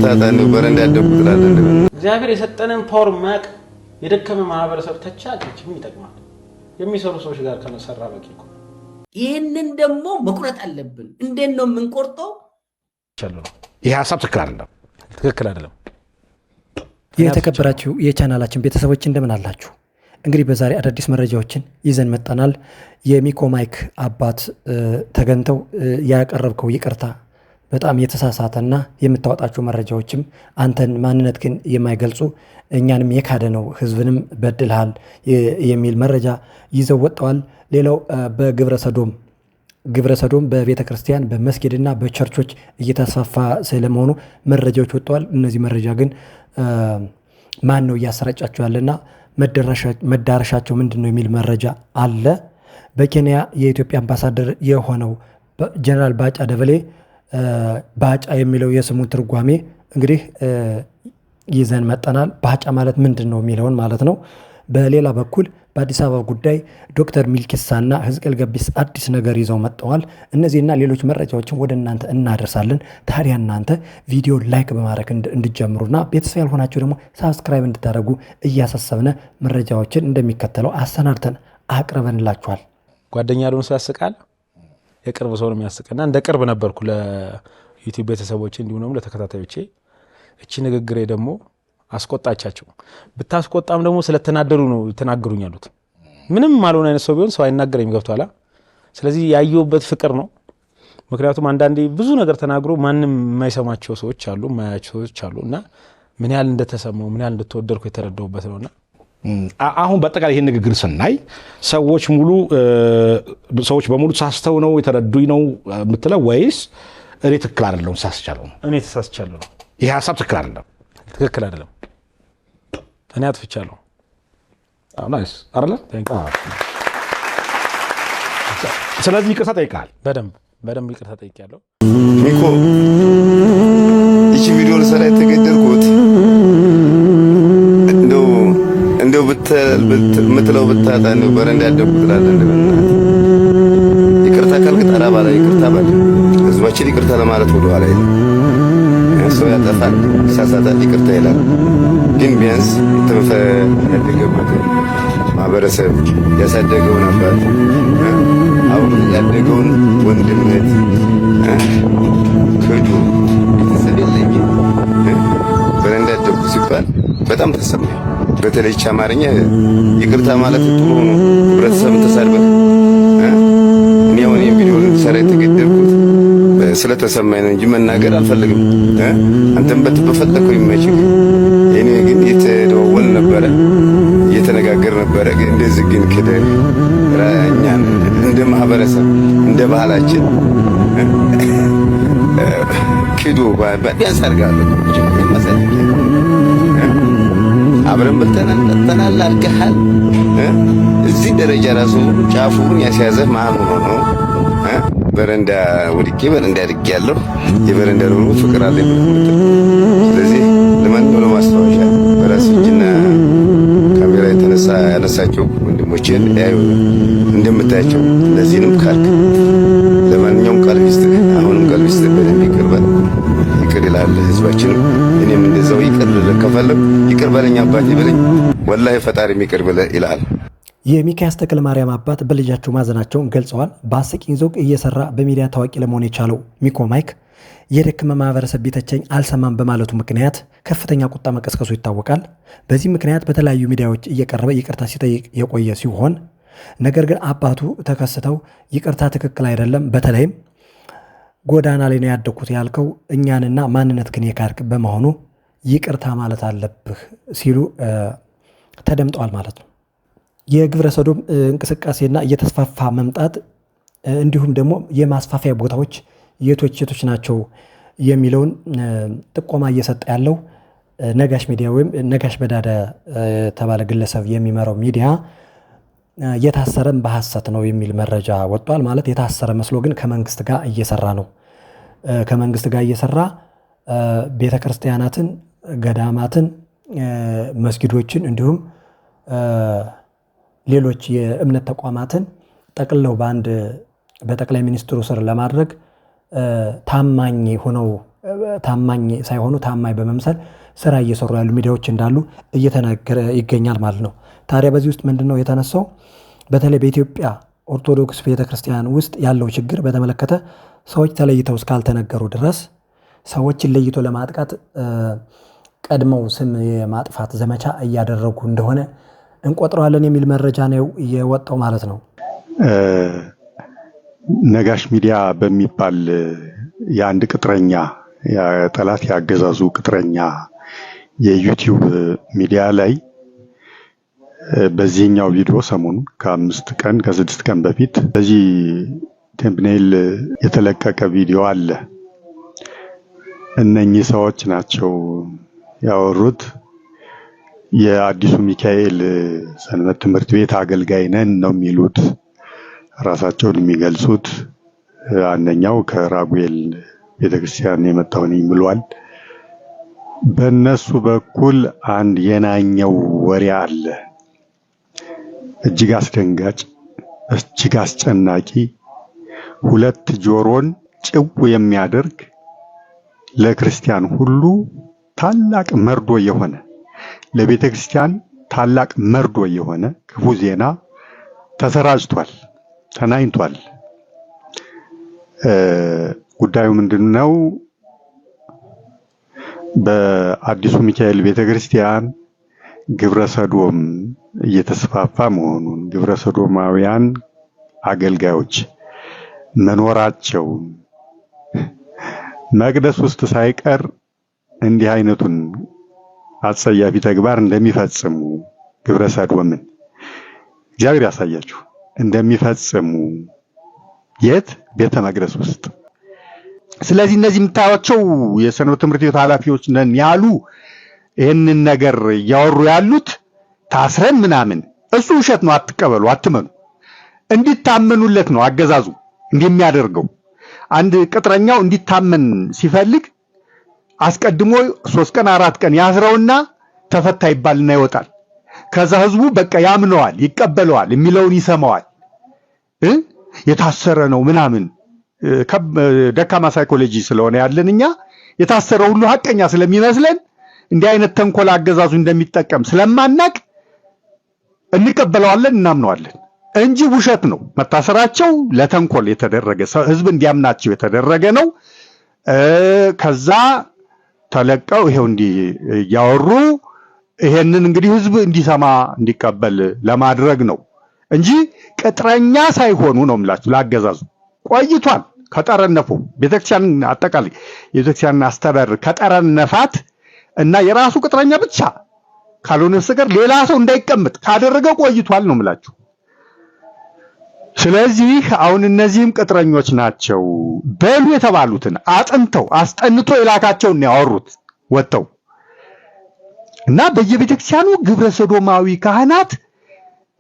ብታጣ ነው በረንዳ ያደጉት ላለን እግዚአብሔር የሰጠንን ፓወር ማቅ የደከመ ማህበረሰብ ተቻችም ይጠቅማል የሚሰሩ ሰዎች ጋር ከመሰራ በቂ ነው። ይሄንን ደግሞ መቁረጥ አለብን። እንዴት ነው የምንቆርጠው? ይሄ ሐሳብ ትክክል አይደለም። የተከበራችሁ የቻናላችን ቤተሰቦች እንደምን አላችሁ? እንግዲህ በዛሬ አዳዲስ መረጃዎችን ይዘን መጣናል። የሚኮ ማይክ አባት ተገንተው ያቀረብከው ይቅርታ በጣም የተሳሳተና የምታወጣቸው መረጃዎችም አንተን ማንነት ግን የማይገልጹ እኛንም የካደ ነው፣ ህዝብንም በድልሃል የሚል መረጃ ይዘው ወጥተዋል። ሌላው በግብረ ሰዶም በቤተ ክርስቲያን በመስጊድና በቸርቾች እየተስፋፋ ስለመሆኑ መረጃዎች ወጥተዋል። እነዚህ መረጃ ግን ማን ነው እያሰራጫቸው ያለና መዳረሻቸው ምንድን ነው የሚል መረጃ አለ። በኬንያ የኢትዮጵያ አምባሳደር የሆነው ጀነራል ባጫ ደበሌ ባጫ የሚለው የስሙ ትርጓሜ እንግዲህ ይዘን መጠናል። ባጫ ማለት ምንድን ነው የሚለውን ማለት ነው። በሌላ በኩል በአዲስ አበባ ጉዳይ ዶክተር ሚልኪሳና ህዝቅኤል ገቢስ አዲስ ነገር ይዘው መጥተዋል። እነዚህና ሌሎች መረጃዎችን ወደ እናንተ እናደርሳለን። ታዲያ እናንተ ቪዲዮ ላይክ በማድረግ እንድጀምሩና ቤተሰብ ያልሆናችሁ ደግሞ ሳብስክራይብ እንድታደርጉ እያሳሰብነ መረጃዎችን እንደሚከተለው አሰናድተን አቅርበንላችኋል። ጓደኛ ደግሞ ያስቃል፣ የቅርብ ሰው ነው የሚያስቅና እንደ ቅርብ ነበርኩ ለዩቲዩብ ቤተሰቦቼ እንዲሁም ደግሞ ለተከታታዮቼ። እቺ ንግግሬ ደግሞ አስቆጣቻቸው። ብታስቆጣም ደግሞ ስለተናደሩ ነው ተናገሩኝ ያሉት። ምንም ማልሆነ አይነት ሰው ቢሆን ሰው አይናገረኝም፣ ገብቷላ። ስለዚህ ያየውበት ፍቅር ነው። ምክንያቱም አንዳንዴ ብዙ ነገር ተናግሮ ማንም የማይሰማቸው ሰዎች አሉ፣ የማያቸው ሰዎች አሉና ምን ያህል እንደተሰማው ምን ያህል እንደተወደድኩ የተረዳውበት ነውና አሁን በአጠቃላይ ይሄን ንግግር ስናይ ሰዎች በሙሉ ሳስተው ነው የተረዱኝ ነው የምትለው ወይስ እኔ ትክክል አይደለም ሳስቻለሁ ነው? እኔ ተሳስቻለሁ ነው። ይሄ ሐሳብ ትክክል አይደለም። እኔ አጥፍቻለሁ። ናይስ አይደለ? ስለዚህ ይቅርታ ጠይቃል። በደንብ ይቅርታ ጠይቄያለሁ። ሚኮ እቺ ቪዲዮ ለሰራ የተገደልኩት እንደው ምትለው ብታጣ ነው በረንዳ ያደጉት ላለን ይቅርታ ካልክ ጠራ ባላ ይቅርታ ባለ ህዝባችን ይቅርታ ለማለት ወደ ኋላ ይላል። ሰው ያጠፋል፣ ይሳሳታል፣ ይቅርታ ይላል። ግን ቢያንስ ያደገበት ማህበረሰብ ያሳደገውን አባት አሁን ያደገውን ወንድምነት ክዱ ስለለኝ በረንዳ ያደጉ ሲባል በጣም ተሰማኝ። በተለይ አማርኛ ይቅርታ ማለት ጥሩ ነው። ህብረተሰብ ተሳድበህ እኔ አሁን ቪዲዮ ሰራ የተገደልኩት ስለተሰማኝ ነው እንጂ መናገር አልፈልግም። አንተም በተፈለከው ይመችህ። እኔ ግን የተደዋወል ነበረ እየተነጋገር ነበረ። እንደዚህ ግን ከደር እኛን እንደ ማህበረሰብ እንደ ባህላችን ክዶ ቢያንስ አድርጋለሁ አብረን በልተናል ጠጥተናል አድርገሃል። እዚህ ደረጃ ራሱ ጫፉን ያስያዘህ ማን ሆኖ ነው? በረንዳ ወድቄ በረንዳ አድጌያለሁ። የበረንዳ ኑሮ ፍቅር አለ የምትል። ስለዚህ ለማንኛውም ለማስታወሻ በራስ እጅና ካሜራ ያነሳቸው ወንድሞቼን እንደምታያቸው እነዚህንም ካልክ ለማንኛውም ቃል ቢስትህ አሁንም ቃል ቢስትህ በደንብ ይቅር ይላል ህዝባችንም። እኔም እንደዛው ይቅር ከፈለግ ይቅር በለኝ አባቴ በለኝ። ወላሂ ፈጣሪም ይቅር ይላል። የሚካያስ ተክለ ማርያም አባት በልጃቸው ማዘናቸውን ገልጸዋል። በአስቂኝ ዘውግ እየሰራ በሚዲያ ታዋቂ ለመሆን የቻለው ሚኮ ማይክ የደከመ ማህበረሰብ ቢተቸኝ አልሰማም በማለቱ ምክንያት ከፍተኛ ቁጣ መቀስቀሱ ይታወቃል። በዚህ ምክንያት በተለያዩ ሚዲያዎች እየቀረበ ይቅርታ ሲጠይቅ የቆየ ሲሆን ነገር ግን አባቱ ተከስተው ይቅርታ ትክክል አይደለም፣ በተለይም ጎዳና ላይ ነው ያደኩት ያልከው እኛንና ማንነት ግን የካድክ በመሆኑ ይቅርታ ማለት አለብህ ሲሉ ተደምጠዋል ማለት ነው። የግብረ ሰዶም እንቅስቃሴና እየተስፋፋ መምጣት እንዲሁም ደግሞ የማስፋፊያ ቦታዎች የቶች ናቸው የሚለውን ጥቆማ እየሰጠ ያለው ነጋሽ ሚዲያ ወይም ነጋሽ በዳዳ የተባለ ግለሰብ የሚመራው ሚዲያ የታሰረም በሐሰት ነው የሚል መረጃ ወጥቷል። ማለት የታሰረ መስሎ ግን ከመንግስት ጋር እየሰራ ነው። ከመንግስት ጋር እየሰራ ቤተክርስቲያናትን፣ ገዳማትን፣ መስጊዶችን እንዲሁም ሌሎች የእምነት ተቋማትን ጠቅልለው በጠቅላይ ሚኒስትሩ ስር ለማድረግ ታማኝ ሆነው ታማኝ ሳይሆኑ ታማኝ በመምሰል ስራ እየሰሩ ያሉ ሚዲያዎች እንዳሉ እየተነገረ ይገኛል ማለት ነው። ታዲያ በዚህ ውስጥ ምንድነው የተነሳው? በተለይ በኢትዮጵያ ኦርቶዶክስ ቤተክርስቲያን ውስጥ ያለው ችግር በተመለከተ ሰዎች ተለይተው እስካልተነገሩ ድረስ ሰዎችን ለይቶ ለማጥቃት ቀድመው ስም የማጥፋት ዘመቻ እያደረጉ እንደሆነ እንቆጥረዋለን የሚል መረጃ ነው የወጣው ማለት ነው። ነጋሽ ሚዲያ በሚባል የአንድ ቅጥረኛ የጠላት ያገዛዙ ቅጥረኛ የዩቲዩብ ሚዲያ ላይ በዚህኛው ቪዲዮ ሰሞኑን ከ5 ቀን ከ6 ቀን በፊት በዚህ ቴምብኔል የተለቀቀ ቪዲዮ አለ። እነኚህ ሰዎች ናቸው ያወሩት። የአዲሱ ሚካኤል ሰንበት ትምህርት ቤት አገልጋይ ነን ነው የሚሉት ራሳቸውን የሚገልጹት። አንደኛው ከራጉኤል ቤተክርስቲያን የመጣው ነኝ ብሏል። በእነሱ በኩል አንድ የናኘው ወሬ አለ። እጅግ አስደንጋጭ፣ እጅግ አስጨናቂ፣ ሁለት ጆሮን ጭው የሚያደርግ ለክርስቲያን ሁሉ ታላቅ መርዶ የሆነ ለቤተ ክርስቲያን ታላቅ መርዶ የሆነ ክፉ ዜና ተሰራጭቷል፣ ተናኝቷል። ጉዳዩ ምንድነው? በአዲሱ ሚካኤል ቤተክርስቲያን ግብረ ሰዶም እየተስፋፋ መሆኑን፣ ግብረ ሰዶማውያን አገልጋዮች መኖራቸው፣ መቅደስ ውስጥ ሳይቀር እንዲህ አይነቱን አጸያፊ ተግባር እንደሚፈጽሙ ግብረ ሰዶምን እግዚአብሔር ያሳያችሁ እንደሚፈጽሙ የት ቤተ መቅደስ ውስጥ። ስለዚህ እነዚህ የምታዩቸው የሰንበት ትምህርት ቤት ኃላፊዎች ነን ያሉ ይህንን ነገር እያወሩ ያሉት ታስረን ምናምን፣ እሱ ውሸት ነው። አትቀበሉ፣ አትመኑ። እንዲታመኑለት ነው አገዛዙ እንደሚያደርገው። አንድ ቅጥረኛው እንዲታመን ሲፈልግ አስቀድሞ 3 ቀን 4 ቀን ያስረውና ተፈታ ይባልና ይወጣል። ከዛ ህዝቡ በቃ ያምነዋል፣ ይቀበለዋል፣ የሚለውን ይሰማዋል። የታሰረ ነው ምናምን ደካማ ሳይኮሎጂ ስለሆነ ያለን እኛ የታሰረ ሁሉ ሐቀኛ ስለሚመስለን እንዲህ አይነት ተንኮል አገዛዙ እንደሚጠቀም ስለማናቅ እንቀበለዋለን፣ እናምነዋለን እንጂ ውሸት ነው። መታሰራቸው ለተንኮል የተደረገ ህዝብ እንዲያምናቸው የተደረገ ነው። ከዛ ተለቀው ይሄው እንዲህ ያወሩ ይሄንን እንግዲህ ህዝብ እንዲሰማ እንዲቀበል ለማድረግ ነው እንጂ ቅጥረኛ ሳይሆኑ ነው የምላችሁ። ላገዛዙ ቆይቷል ከጠረነፉ ቤተክርስቲያን አጠቃላይ የቤተክርስቲያን አስተዳደር ከጠረነፋት እና የራሱ ቅጥረኛ ብቻ ካልሆነ በስተቀር ሌላ ሰው እንዳይቀመጥ ካደረገ ቆይቷል ነው የምላችሁ። ስለዚህ አሁን እነዚህም ቅጥረኞች ናቸው በሉ የተባሉትን አጥንተው አስጠንቶ የላካቸውን ያወሩት ወጥተው እና በየቤተክርስቲያኑ ግብረ ሰዶማዊ ካህናት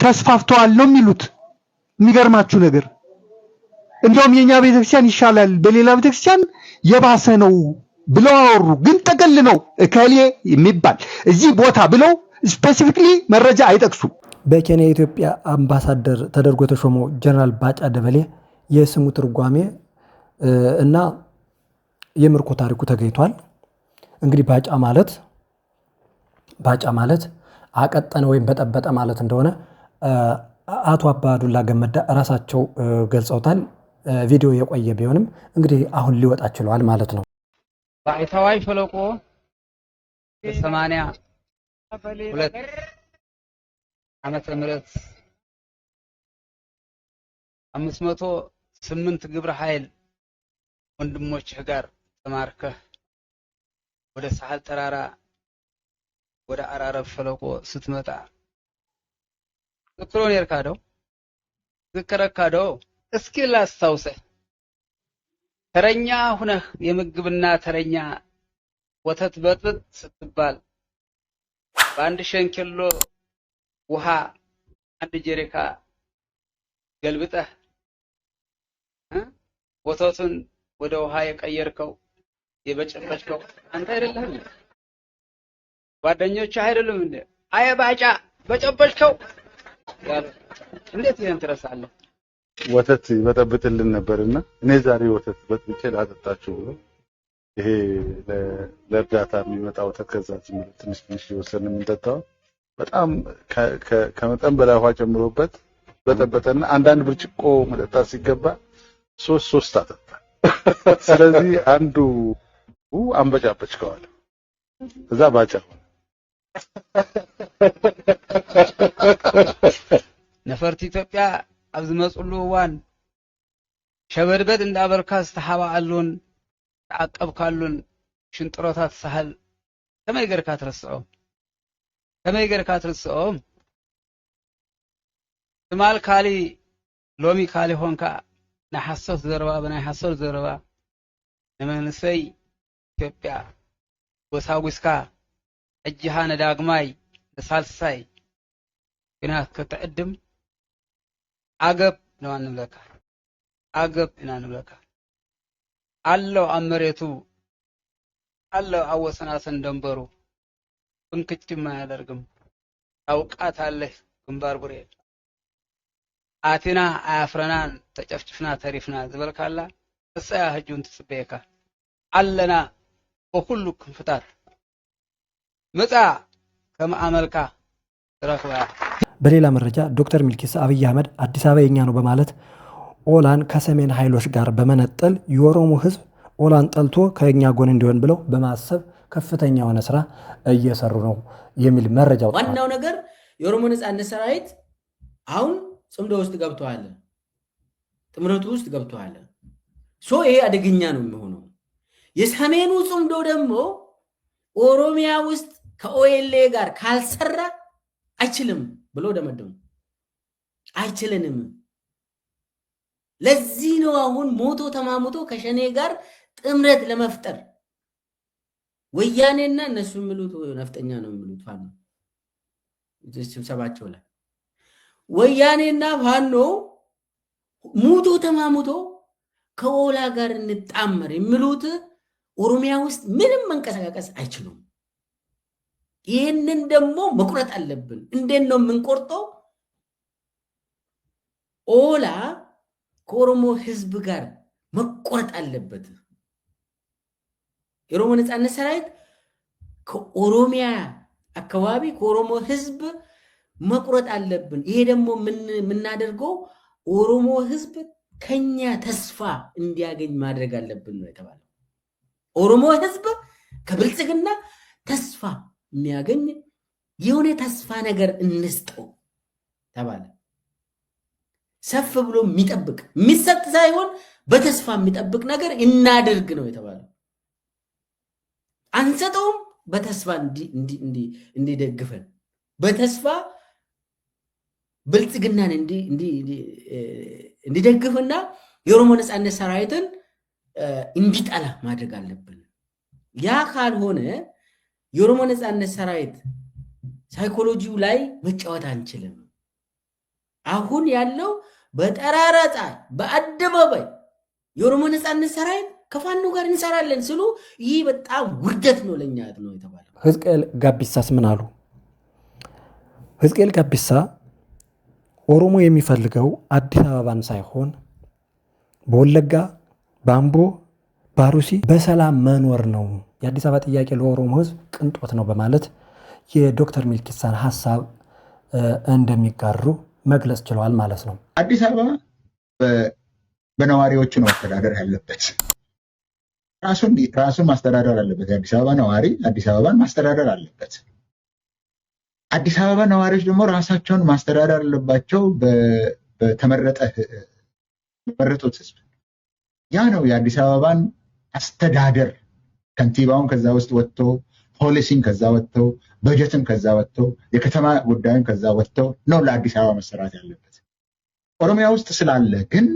ተስፋፍተዋል ነው የሚሉት። የሚገርማችሁ ነገር እንደውም የኛ ቤተክርስቲያን ይሻላል፣ በሌላ ቤተክርስቲያን የባሰ ነው ብለው አወሩ። ግን ጥቅል ነው እከሌ የሚባል እዚህ ቦታ ብለው ስፔሲፊክሊ መረጃ አይጠቅሱም። በኬንያ የኢትዮጵያ አምባሳደር ተደርጎ የተሾመው ጀነራል ባጫ ደበሌ የስሙ ትርጓሜ እና የምርኮ ታሪኩ ተገኝቷል። እንግዲህ ባጫ ማለት አቀጠነ ወይም በጠበጠ ማለት እንደሆነ አቶ አባዱላ ገመዳ ራሳቸው ገልጸውታል። ቪዲዮ የቆየ ቢሆንም እንግዲህ አሁን ሊወጣ ችሏል ማለት ነው። ባይታዋይ ፈለቆ 82 ዓመተ ምህረት 508 ግብረ ኃይል ወንድሞችህ ጋር ተማርከህ ወደ ሳህል ተራራ ወደ አራረብ ፈለቆ ስትመጣ ትክክሎን የርካደው ዝከረካደው እስኪ ላስታውሰህ ተረኛ ሁነህ የምግብና ተረኛ ወተት በጥብጥ ስትባል በአንድ ሸንኪሎ ውሃ አንድ ጀሪካ ገልብጠህ ወተቱን ወደ ውሃ የቀየርከው የበጨበጭከው አንተ አይደለህም? ጓደኞቹ አይደሉም እንዴ? አይ ባጫ በጨበጭከው እንዴት ይሄን ትረሳለህ? ወተት ይበጠብጥልን ነበርና እኔ ዛሬ ወተት በጥብጬ ላጠጣችሁ ብሎ ይሄ ለእርዳታ የሚመጣው ተከዛች ትንሽ ትንሽ እየወሰድን የምንጠጣው በጣም ከመጠን በላይ ውሃ ጨምሮበት በጠበጠና አንዳንድ ብርጭቆ መጠጣት ሲገባ ሶስት አጠጣ። ስለዚህ አንዱ አንበጫበጭ ከዋለ እዛ ባጫ ነፈርቲ ኢትዮጵያ ኣብዚ መጽሉ እዋን ሸበድበድ እንዳበርካ ዝተሓባኣሉን ተዓቀብካሉን ሽንጥሮታት ሳህል ከመይ ጌርካ ትርስዖም ትማል ካሊ ሎሚ ካሊ ሆንካ ናይ ሓሶት ዘረባ ብናይ ሓሶት ዘረባ ንመንሰይ ኢትዮጵያ ጎሳጉስካ እጅሃ ነዳግማይ ንሳልሳይ ግናት ክትዕድም ዓገብ ነው እንብለካ ዓገብ ኢና ንብለካ አለው አመሬቱ አለው አወሰናሰን ደንበሩ እንክችም አያደርግም አውቃት አለ ግንባር ቡሬ አቲና አያፍረናን ተጨፍጭፍና ተሪፍና ዝበልካላ እሳያ ህጁን ትስበየካ አለና በሁሉ ክንፍታት መጻ ከመአመልካ ተረክባ። በሌላ መረጃ ዶክተር ሚልኬሳ አብይ አህመድ አዲስ አበባ የኛ ነው በማለት ኦላን ከሰሜን ኃይሎች ጋር በመነጠል የኦሮሞ ህዝብ ኦላን ጠልቶ ከኛ ጎን እንዲሆን ብለው በማሰብ ከፍተኛ የሆነ ስራ እየሰሩ ነው የሚል መረጃ ወጣ። ዋናው ነገር የኦሮሞ ነጻነት ሰራዊት አሁን ጽምዶ ውስጥ ገብቷል፣ ጥምረቱ ውስጥ ገብቷል። ይሄ አደገኛ ነው የሚሆነው። የሰሜኑ ጽምዶ ደግሞ ኦሮሚያ ውስጥ ከኦኤልኤ ጋር ካልሰራ አይችልም ብሎ ደመደሙ። አይችልንም። ለዚህ ነው አሁን ሞቶ ተማሙቶ ከሸኔ ጋር ጥምረት ለመፍጠር ወያኔና እነሱ የሚሉት ነፍጠኛ ነው የሚሉት ፋኖ ስብሰባቸው ላይ ወያኔና ፋኖ ሞቶ ተማሙቶ ከኦላ ጋር እንጣመር የሚሉት ኦሮሚያ ውስጥ ምንም መንቀሳቀስ አይችሉም። ይህንን ደግሞ መቁረጥ አለብን። እንዴት ነው የምንቆርጠው? ኦላ ከኦሮሞ ህዝብ ጋር መቆረጥ አለበት። የኦሮሞ ነጻነት ሰራዊት ከኦሮሚያ አካባቢ ከኦሮሞ ህዝብ መቁረጥ አለብን። ይሄ ደግሞ የምናደርገው ኦሮሞ ህዝብ ከኛ ተስፋ እንዲያገኝ ማድረግ አለብን ነው የተባለው። ኦሮሞ ህዝብ ከብልጽግና ተስፋ የሚያገኝ የሆነ ተስፋ ነገር እንስጠው ተባለ። ሰፍ ብሎ የሚጠብቅ የሚሰጥ ሳይሆን በተስፋ የሚጠብቅ ነገር እናድርግ ነው የተባለው። አንሰጠውም፣ በተስፋ እንዲደግፈን በተስፋ ብልጽግናን እንዲደግፍና የኦሮሞ ነጻነት ሰራዊትን እንዲጠላ ማድረግ አለብን። ያ ካልሆነ የኦሮሞ ነጻነት ሰራዊት ሳይኮሎጂው ላይ መጫወት አንችልም። አሁን ያለው በጠራራ ፀሐይ በአደባባይ የኦሮሞ ነጻነት ሰራዊት ከፋኖ ጋር እንሰራለን ስሉ ይህ በጣም ውርደት ነው ለኛ ነው የተባለው። ሕዝቅኤል ጋቢሳስ ምን አሉ? ሕዝቅኤል ጋቢሳ ኦሮሞ የሚፈልገው አዲስ አበባን ሳይሆን በወለጋ፣ በአምቦ፣ በአሩሲ በሰላም መኖር ነው። የአዲስ አበባ ጥያቄ ለኦሮሞ ህዝብ ቅንጦት ነው በማለት የዶክተር ሚልኬሳን ሀሳብ እንደሚጋሩ መግለጽ ችለዋል ማለት ነው። አዲስ አበባ በነዋሪዎቹ ነው አስተዳደር ያለበት። ራሱን ማስተዳደር አለበት። የአዲስ አበባ ነዋሪ አዲስ አበባን ማስተዳደር አለበት። አዲስ አበባ ነዋሪዎች ደግሞ ራሳቸውን ማስተዳደር አለባቸው በተመረጡት ህዝብ። ያ ነው የአዲስ አበባን አስተዳደር። ከንቲባውን ከዛ ውስጥ ወጥቶ፣ ፖሊሲን ከዛ ወጥቶ፣ በጀትን ከዛ ወጥቶ፣ የከተማ ጉዳይን ከዛ ወጥቶ ነው ለአዲስ አበባ መሰራት ያለበት። ኦሮሚያ ውስጥ ስላለ ግን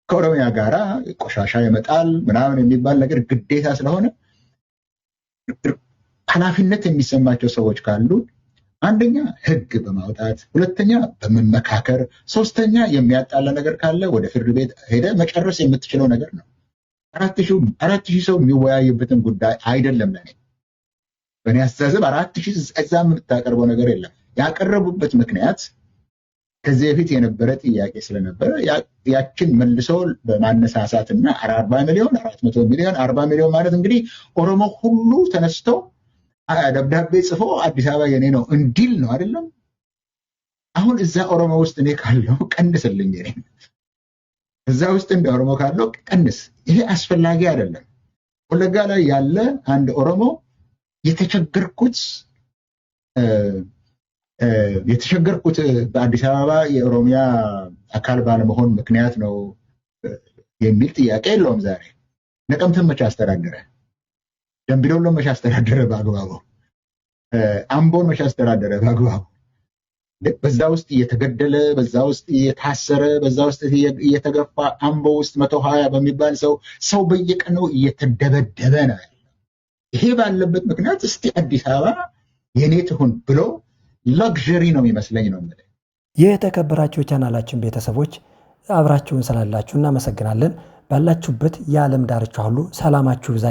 ከኦሮሚያ ጋራ ቆሻሻ ይመጣል ምናምን የሚባል ነገር ግዴታ ስለሆነ ኃላፊነት የሚሰማቸው ሰዎች ካሉ አንደኛ ህግ በማውጣት፣ ሁለተኛ በመመካከር፣ ሶስተኛ የሚያጣላ ነገር ካለ ወደ ፍርድ ቤት ሄደ መጨረስ የምትችለው ነገር ነው። 4,000 ሰው የሚወያይበትን ጉዳይ አይደለም። በእኔ አስተሳሰብ 4,000 እዛ የምታቀርበው ነገር የለም። ያቀረቡበት ምክንያት ከዚህ በፊት የነበረ ጥያቄ ስለነበረ ያችን መልሶ በማነሳሳትና 40 ሚሊዮን 400 ሚሊዮን 40 ሚሊዮን ማለት እንግዲህ ኦሮሞ ሁሉ ተነስቶ ደብዳቤ ጽፎ አዲስ አበባ የኔ ነው እንዲል ነው አይደለም። አሁን እዛ ኦሮሞ ውስጥ እኔ ካለው ቀንስልኝ፣ እዛ ውስጥ እንደ ኦሮሞ ካለው ቀንስ። ይሄ አስፈላጊ አይደለም። ወለጋ ላይ ያለ አንድ ኦሮሞ የተቸገርኩት በአዲስ አበባ የኦሮሚያ አካል ባለመሆን ምክንያት ነው የሚል ጥያቄ የለውም። ዛሬ ነቀምትን መቼ አስተዳደረ? ደምቢዶሎን መቼ አስተዳደረ በአግባቡ? አምቦን መቼ አስተዳደረ በአግባቡ? በዛ ውስጥ እየተገደለ፣ በዛ ውስጥ እየታሰረ፣ በዛ ውስጥ እየተገፋ አምቦ ውስጥ 120 በሚባል ሰው በየቀኑ እየተደበደበ ነው። ይሄ ባለበት ምክንያት እስቲ አዲስ አበባ የኔ ትሁን ብሎ ላግዠሪ ነው የሚመስለኝ ነው። የተከበራችሁ የቻናላችን ቤተሰቦች አብራችሁን ስላላችሁ እናመሰግናለን። ባላችሁበት የዓለም ዳርቻ ሁሉ ሰላማችሁ ይብዛ።